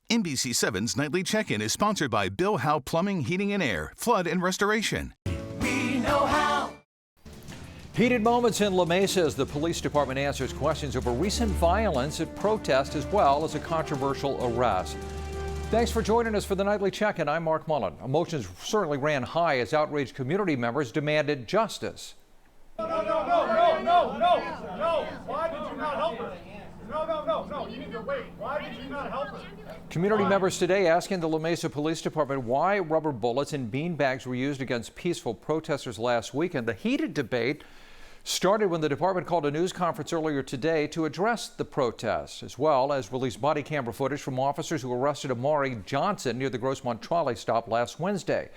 NBC7's Nightly Check-In is sponsored by Bill Howe Plumbing, Heating and Air, Flood and Restoration. We know how. Heated moments in La Mesa as the police department answers questions over recent violence at protest as well as a controversial arrest. Thanks for joining us for the Nightly Check-In. I'm Mark Mullen. Emotions certainly ran high as outraged community members demanded justice. No. Why did you not help her? No. You need to wait. Why did you not help her? Community members today asking the La Mesa Police Department why rubber bullets and beanbags were used against peaceful protesters last weekend. The heated debate started when the department called a news conference earlier today to address the protests, as well as release body camera footage from officers who arrested Amari Johnson near the Grossmont trolley stop last Wednesday.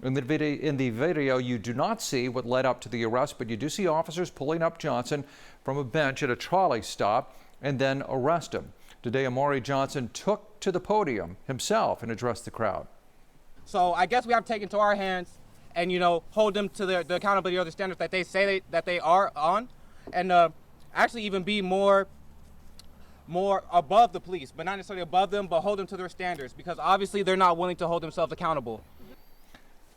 In the video, you do not see what led up to the arrest, but you do see officers pulling up Johnson from a bench at a trolley stop and then arrest him. Today, Amari Johnson took to the podium himself and addressed the crowd. So I guess we have to take it into our hands and, hold them to the accountability or the standards that they say that they are on, and actually even be more above the police, but not necessarily above them, but hold them to their standards, because obviously they're not willing to hold themselves accountable.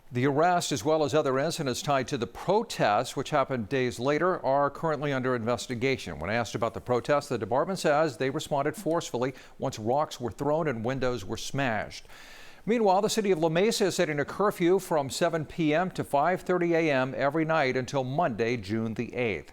The arrest, as well as other incidents tied to the protests, which happened days later, are currently under investigation. When asked about the protests, the department says they responded forcefully once rocks were thrown and windows were smashed. Meanwhile, the city of La Mesa is setting a curfew from 7 p.m. to 5:30 a.m. every night until Monday, June the 8th.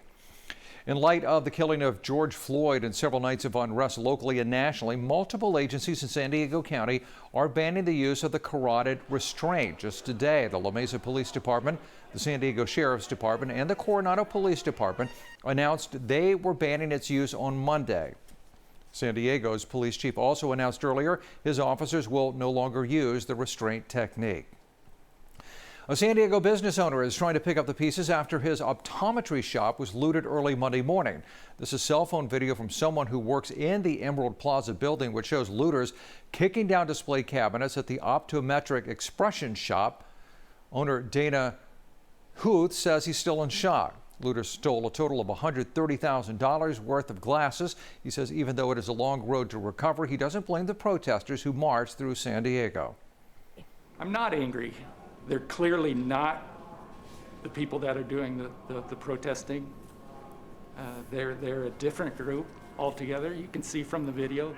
In light of the killing of George Floyd and several nights of unrest locally and nationally, multiple agencies in San Diego County are banning the use of the carotid restraint. Just today, the La Mesa Police Department, the San Diego Sheriff's Department, and the Coronado Police Department announced they were banning its use on Monday. San Diego's police chief also announced earlier his officers will no longer use the restraint technique. A San Diego business owner is trying to pick up the pieces after his optometry shop was looted early Monday morning. This is cell phone video from someone who works in the Emerald Plaza building, which shows looters kicking down display cabinets at the optometric expression shop. Owner Dana Huth says he's still in shock. Looters stole a total of $130,000 worth of glasses. He says even though it is a long road to recover, he doesn't blame the protesters who marched through San Diego. I'm not angry. They're clearly not the people that are doing the protesting. They're a different group altogether. You can see from the video.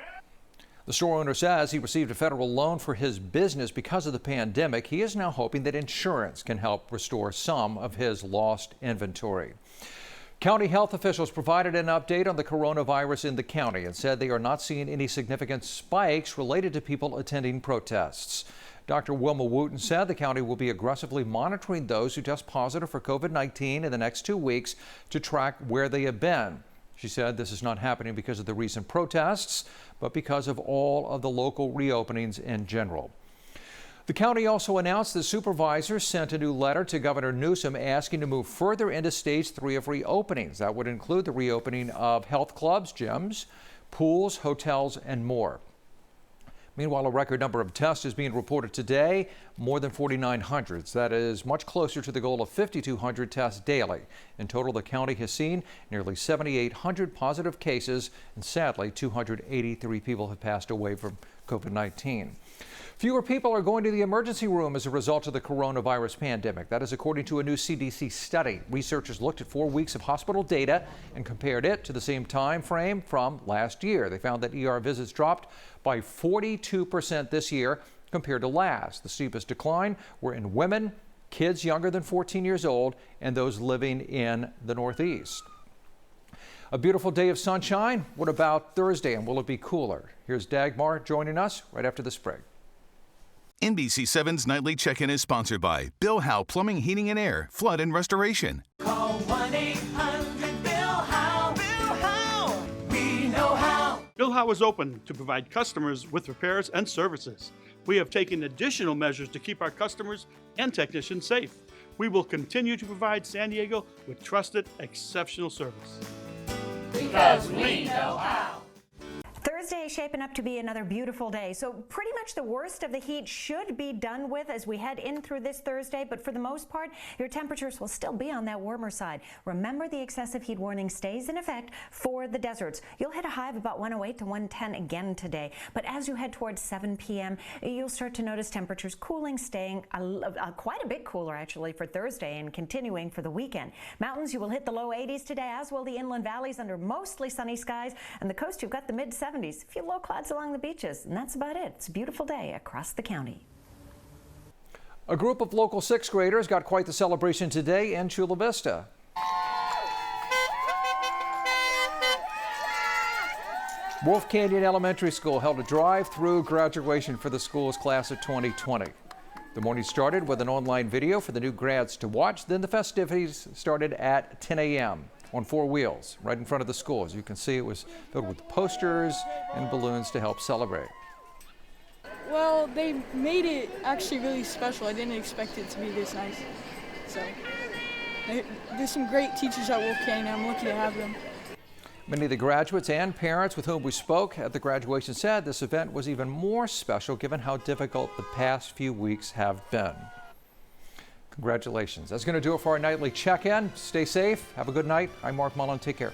The store owner says he received a federal loan for his business because of the pandemic. He is now hoping that insurance can help restore some of his lost inventory. County health officials provided an update on the coronavirus in the county and said they are not seeing any significant spikes related to people attending protests. Dr. Wilma Wooten said the county will be aggressively monitoring those who test positive for COVID-19 in the next 2 weeks to track where they have been. She said this is not happening because of the recent protests, but because of all of the local reopenings in general. The county also announced the supervisors sent a new letter to Governor Newsom asking to move further into stage 3 of reopenings. That would include the reopening of health clubs, gyms, pools, hotels, and more. Meanwhile, a record number of tests is being reported today, more than 4,900. That is much closer to the goal of 5,200 tests daily. In total, the county has seen nearly 7,800 positive cases, and sadly, 283 people have passed away from COVID-19. Fewer people are going to the emergency room as a result of the coronavirus pandemic. That is according to a new CDC study. Researchers looked at 4 weeks of hospital data and compared it to the same time frame from last year. They found that ER visits dropped by 42% this year compared to last. The steepest decline were in women, kids younger than 14 years old, and those living in the Northeast. A beautiful day of sunshine. What about Thursday, and will it be cooler? Here's Dagmar joining us right after this break. NBC7's Nightly Check-In is sponsored by Bill Howe Plumbing, Heating and Air, Flood and Restoration. Call 1-800-BILL-HOWE. Bill Howe. We know how. Bill Howe is open to provide customers with repairs and services. We have taken additional measures to keep our customers and technicians safe. We will continue to provide San Diego with trusted, exceptional service. Because we know how. Thursday Thursday shaping up to be another beautiful day. So pretty much the worst of the heat should be done with as we head in through this Thursday. But for the most part, your temperatures will still be on that warmer side. Remember, the excessive heat warning stays in effect for the deserts. You'll hit a high of about 108 to 110 again today. But as you head towards 7 p.m., you'll start to notice temperatures cooling, staying quite a bit cooler actually for Thursday and continuing for the weekend. Mountains, you will hit the low 80s today, as will the inland valleys under mostly sunny skies. And the coast, you've got the mid-70s. A few low clouds along the beaches, and that's about it. It's a beautiful day across the county. A group of local 6th graders got quite the celebration today in Chula Vista. Wolf Canyon Elementary School held a drive-through graduation for the school's class of 2020. The morning started with an online video for the new grads to watch. Then the festivities started at 10 a.m. on 4 wheels right in front of the school. As you can see, it was filled with posters and balloons to help celebrate. Well, they made it actually really special. I didn't expect it to be this nice. So there's some great teachers at Wolf Canyon. I'm lucky to have them. Many of the graduates and parents with whom we spoke at the graduation said this event was even more special given how difficult the past few weeks have been. Congratulations. That's going to do it for our nightly check-in. Stay safe. Have a good night. I'm Mark Mullen. Take care.